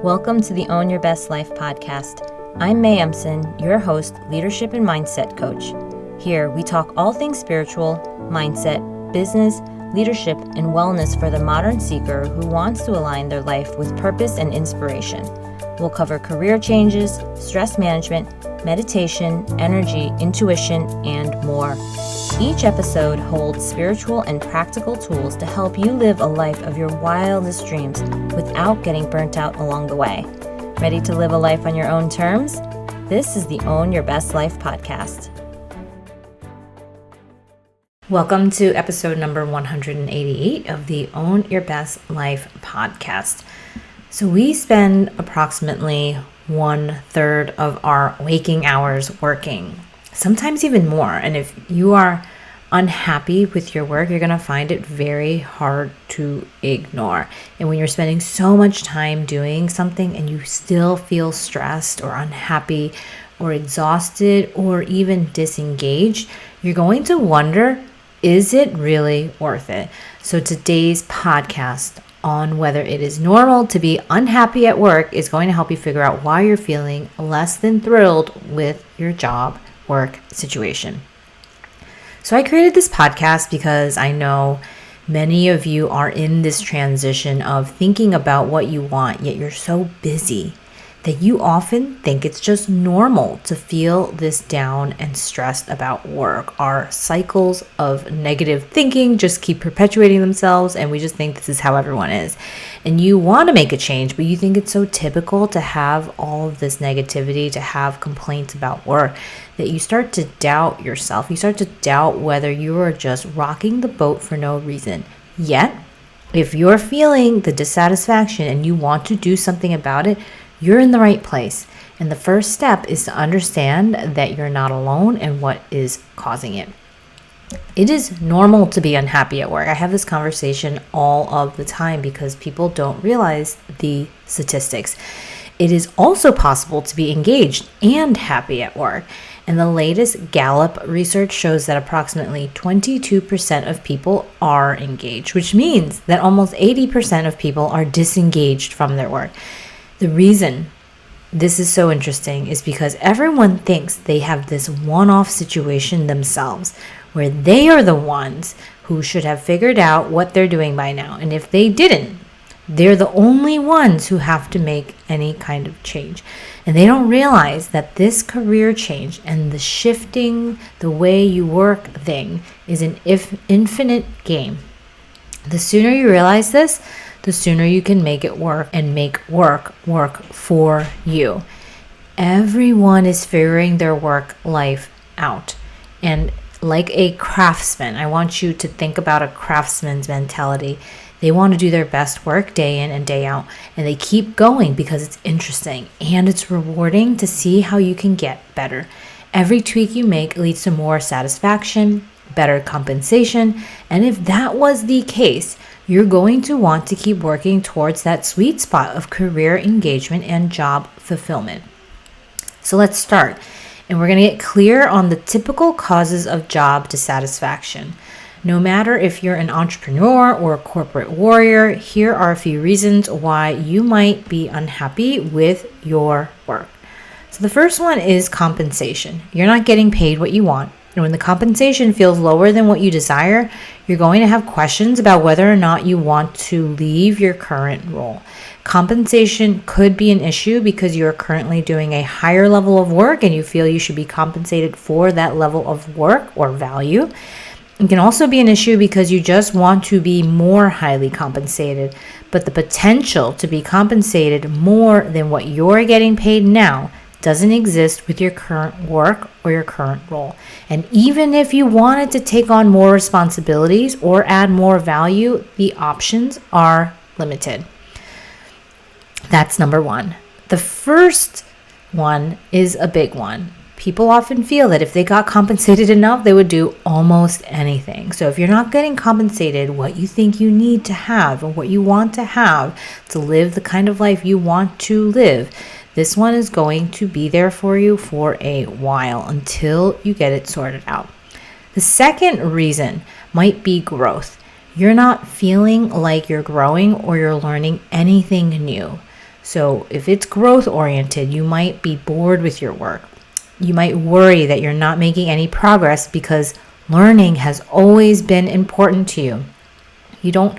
Welcome to the Own Your Best Life podcast. I'm May Emson, your host, leadership and mindset coach. Here, we talk all things spiritual, mindset, business, leadership, and wellness for the modern seeker who wants to align their life with purpose and inspiration. We'll cover career changes, stress management, meditation, energy, intuition, and more. Each episode holds spiritual and practical tools to help you live a life of your wildest dreams without getting burnt out along the way. Ready to live a life on your own terms? This is the Own Your Best Life podcast. Welcome to episode number 188 of the Own Your Best Life podcast. So we spend approximately 1/3 of our waking hours working, sometimes even more. And if you are unhappy with your work, you're going to find it very hard to ignore. And when you're spending so much time doing something and you still feel stressed or unhappy or exhausted or even disengaged, you're going to wonder, is it really worth it? So today's podcast on whether it is normal to be unhappy at work is going to help you figure out why you're feeling less than thrilled with your job work situation. So I created this podcast because I know many of you are in this transition of thinking about what you want, yet you're so busy that you often think it's just normal to feel this down and stressed about work. Our cycles of negative thinking just keep perpetuating themselves, and we just think this is how everyone is. And you want to make a change, but you think it's so typical to have all of this negativity, to have complaints about work, that you start to doubt yourself. You start to doubt whether you are just rocking the boat for no reason. Yet, if you're feeling the dissatisfaction and you want to do something about it, you're in the right place. And the first step is to understand that you're not alone and what is causing it. It is normal to be unhappy at work. I have this conversation all of the time because people don't realize the statistics. It is also possible to be engaged and happy at work. And the latest Gallup research shows that approximately 22% of people are engaged, which means that almost 80% of people are disengaged from their work. The reason this is so interesting is because everyone thinks they have this one-off situation themselves where they are the ones who should have figured out what they're doing by now. And if they didn't, they're the only ones who have to make any kind of change. And they don't realize that this career change and the shifting the way you work thing is an infinite game. The sooner you realize this, the sooner you can make it work and make work for you. Everyone is figuring their work life out. And like a craftsman, I want you to think about a craftsman's mentality. They want to do their best work day in and day out, and they keep going because it's interesting and it's rewarding to see how you can get better. Every tweak you make leads to more satisfaction, better compensation, and if that was the case, you're going to want to keep working towards that sweet spot of career engagement and job fulfillment. So let's start. And we're going to get clear on the typical causes of job dissatisfaction. No matter if you're an entrepreneur or a corporate warrior, here are a few reasons why you might be unhappy with your work. So the first one is compensation. You're not getting paid what you want. And when the compensation feels lower than what you desire, you're going to have questions about whether or not you want to leave your current role. Compensation could be an issue because you're currently doing a higher level of work and you feel you should be compensated for that level of work or value. It can also be an issue because you just want to be more highly compensated, but the potential to be compensated more than what you're getting paid now doesn't exist with your current work or your current role. And even if you wanted to take on more responsibilities or add more value, the options are limited. That's number one. The first one is a big one. People often feel that if they got compensated enough, they would do almost anything. So if you're not getting compensated what you think you need to have or what you want to have to live the kind of life you want to live, this one is going to be there for you for a while until you get it sorted out. The second reason might be growth. You're not feeling like you're growing or you're learning anything new. So if it's growth oriented, you might be bored with your work. You might worry that you're not making any progress because learning has always been important to you. You don't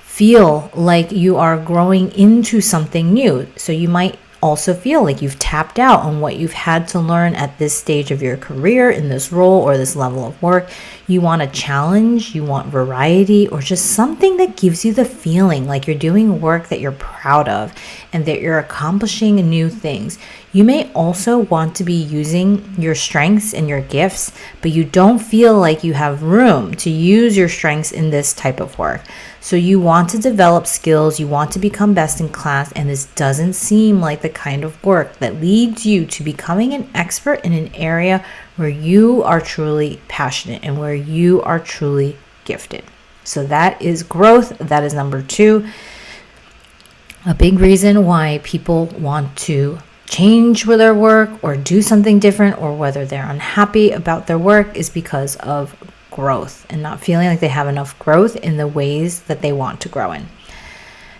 feel like you are growing into something new. So you might also feel like you've tapped out on what you've had to learn at this stage of your career, in this role or this level of work. You want a challenge, you want variety, or just something that gives you the feeling like you're doing work that you're proud of and that you're accomplishing new things. You may also want to be using your strengths and your gifts, but you don't feel like you have room to use your strengths in this type of work. So you want to develop skills, you want to become best in class, and this doesn't seem like the kind of work that leads you to becoming an expert in an area where you are truly passionate and where you are truly gifted. So that is growth. That is number 2. A big reason why people want to change with their work or do something different, or whether they're unhappy about their work, is because of growth and not feeling like they have enough growth in the ways that they want to grow in.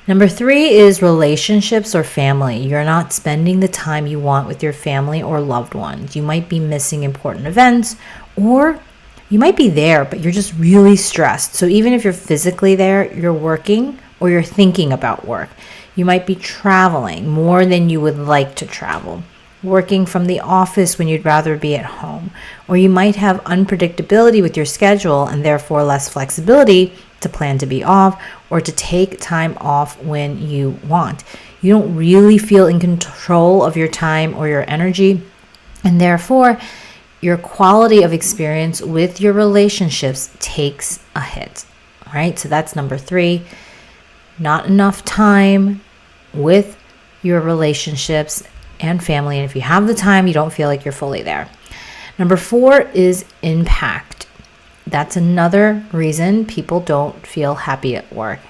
Number 3 is relationships or family. You're not spending the time you want with your family or loved ones. You might be missing important events, or you might be there, but you're just really stressed. So even if you're physically there, you're working or you're thinking about work. You might be traveling more than you would like to travel, working from the office when you'd rather be at home, or you might have unpredictability with your schedule and therefore less flexibility to plan to be off or to take time off when you want. You don't really feel in control of your time or your energy, and therefore your quality of experience with your relationships takes a hit, right? So that's number 3. Not enough time with your relationships and family. And if you have the time, you don't feel like you're fully there. Number 4 is impact. That's another reason people don't feel happy at work.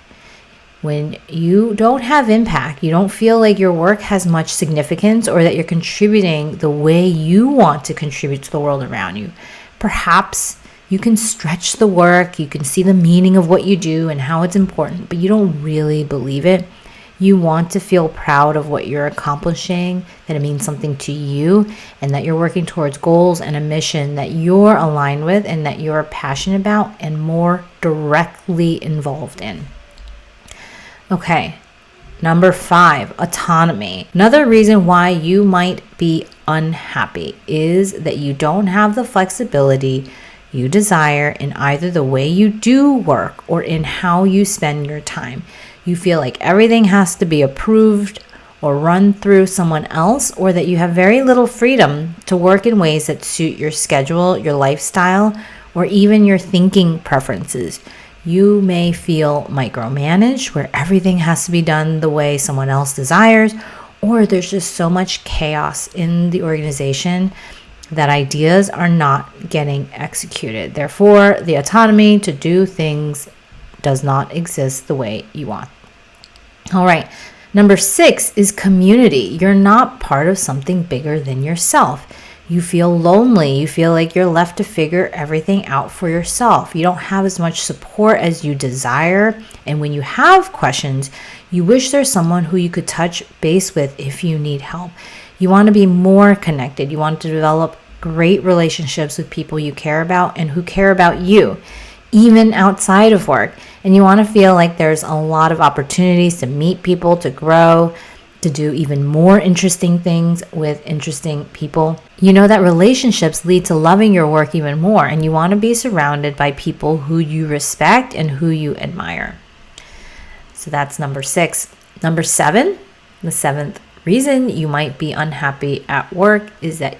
When you don't have impact, you don't feel like your work has much significance or that you're contributing the way you want to contribute to the world around you. Perhaps you can stretch the work, you can see the meaning of what you do and how it's important, but you don't really believe it. You want to feel proud of what you're accomplishing, that it means something to you, and that you're working towards goals and a mission that you're aligned with and that you're passionate about and more directly involved in. Okay, number 5, autonomy. Another reason why you might be unhappy is that you don't have the flexibility you desire in either the way you do work or in how you spend your time. You feel like everything has to be approved or run through someone else, or that you have very little freedom to work in ways that suit your schedule, your lifestyle, or even your thinking preferences. You may feel micromanaged, where everything has to be done the way someone else desires, or there's just so much chaos in the organization that ideas are not getting executed. Therefore, the autonomy to do things does not exist the way you want. All right. Number 6 is community. You're not part of something bigger than yourself. You feel lonely. You feel like you're left to figure everything out for yourself. You don't have as much support as you desire. And when you have questions, you wish there's someone who you could touch base with if you need help. You want to be more connected. You want to develop great relationships with people you care about and who care about you, even outside of work. And you want to feel like there's a lot of opportunities to meet people, to grow, to do even more interesting things with interesting people. You know that relationships lead to loving your work even more, and you want to be surrounded by people who you respect and who you admire. So that's number 6. Number 7, the 7th reason you might be unhappy at work is that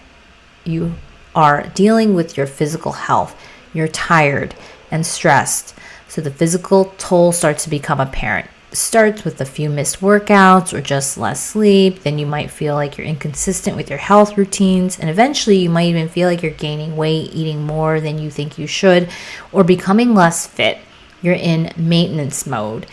you are dealing with your physical health. You're tired and stressed. So the physical toll starts to become apparent. It starts with a few missed workouts or just less sleep. Then you might feel like you're inconsistent with your health routines. And eventually you might even feel like you're gaining weight, eating more than you think you should, or becoming less fit. You're in maintenance mode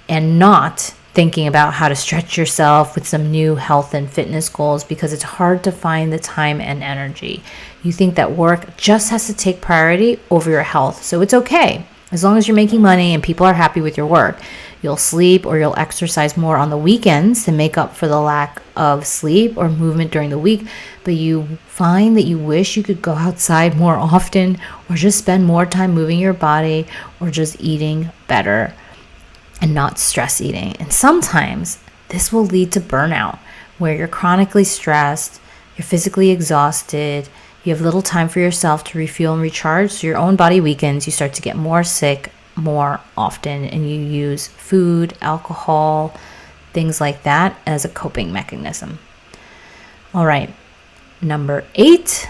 and not thinking about how to stretch yourself with some new health and fitness goals because it's hard to find the time and energy. You think that work just has to take priority over your health. So it's okay. As long as you're making money and people are happy with your work, You'll sleep or you'll exercise more on the weekends to make up for the lack of sleep or movement during the week, but you find that you wish you could go outside more often or just spend more time moving your body or just eating better and not stress eating. And sometimes this will lead to burnout, where you're chronically stressed, you're physically exhausted, you have little time for yourself to refuel and recharge, so your own body weakens, you start to get more sick more often, and you use food, alcohol, things like that as a coping mechanism. All right, number 8,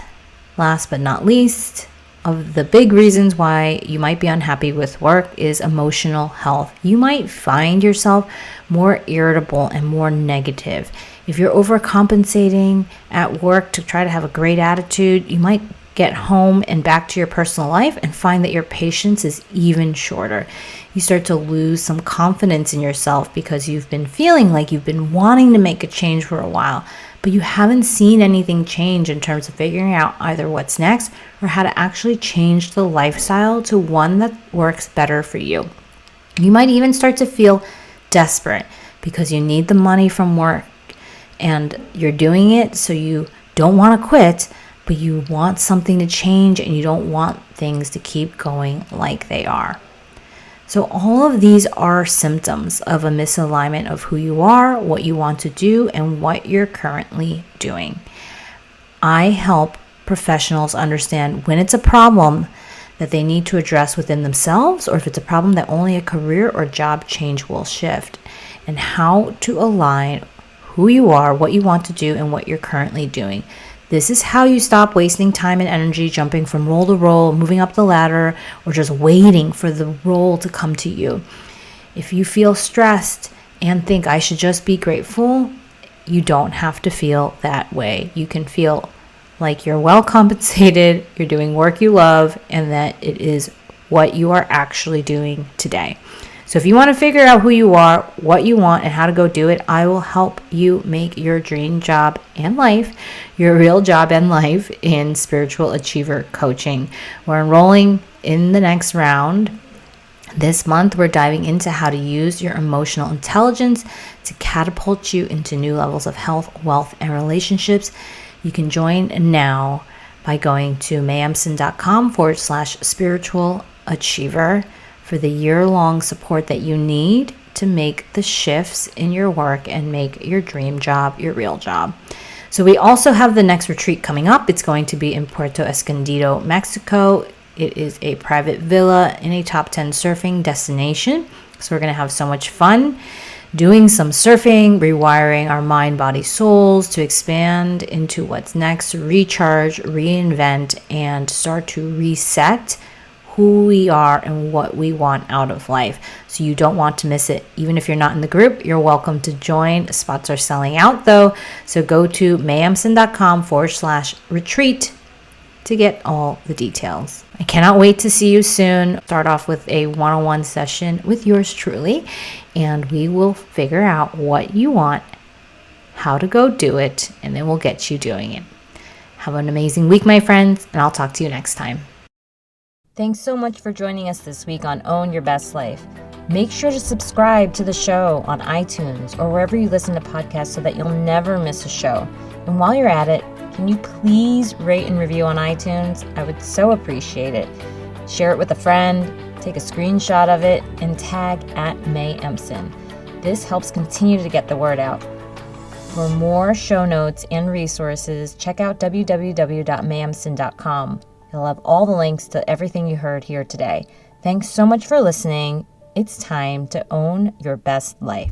last but not least, of the big reasons why you might be unhappy with work is emotional health. You might find yourself more irritable and more negative. If you're overcompensating at work to try to have a great attitude, you might get home and back to your personal life and find that your patience is even shorter. You start to lose some confidence in yourself because you've been feeling like you've been wanting to make a change for a while, but you haven't seen anything change in terms of figuring out either what's next or how to actually change the lifestyle to one that works better for you. You might even start to feel desperate because you need the money from work and you're doing it so you don't want to quit, but you want something to change and you don't want things to keep going like they are. So all of these are symptoms of a misalignment of who you are, what you want to do, and what you're currently doing. I help professionals understand when it's a problem that they need to address within themselves, or if it's a problem that only a career or job change will shift, and how to align who you are, what you want to do, and what you're currently doing. This is how you stop wasting time and energy jumping from role to role, moving up the ladder, or just waiting for the role to come to you. If you feel stressed and think I should just be grateful, you don't have to feel that way. You can feel like you're well compensated, you're doing work you love, and that it is what you are actually doing today. So if you want to figure out who you are, what you want, and how to go do it, I will help you make your dream job and life, your real job and life, in Spiritual Achiever Coaching. We're enrolling in the next round. This month, we're diving into how to use your emotional intelligence to catapult you into new levels of health, wealth, and relationships. You can join now by going to mayemson.com/spiritual achiever for the year-long support that you need to make the shifts in your work and make your dream job your real job. So we also have the next retreat coming up. It's going to be in Puerto Escondido, Mexico. It is a private villa in a top 10 surfing destination. So we're going to have so much fun doing some surfing, rewiring our mind, body, souls to expand into what's next, recharge, reinvent, and start to reset who we are and what we want out of life. So you don't want to miss it. Even if you're not in the group, you're welcome to join. Spots are selling out though. So go to mayemson.com/retreat to get all the details. I cannot wait to see you soon. Start off with a one-on-one session with yours truly, and we will figure out what you want, how to go do it, and then we'll get you doing it. Have an amazing week, my friends, and I'll talk to you next time. Thanks so much for joining us this week on Own Your Best Life. Make sure to subscribe to the show on iTunes or wherever you listen to podcasts so that you'll never miss a show. And while you're at it, can you please rate and review on iTunes? I would so appreciate it. Share it with a friend, take a screenshot of it, and tag @MayEmson. This helps continue to get the word out. For more show notes and resources, check out www.mayemson.com. You'll have all the links to everything you heard here today. Thanks so much for listening. It's time to own your best life.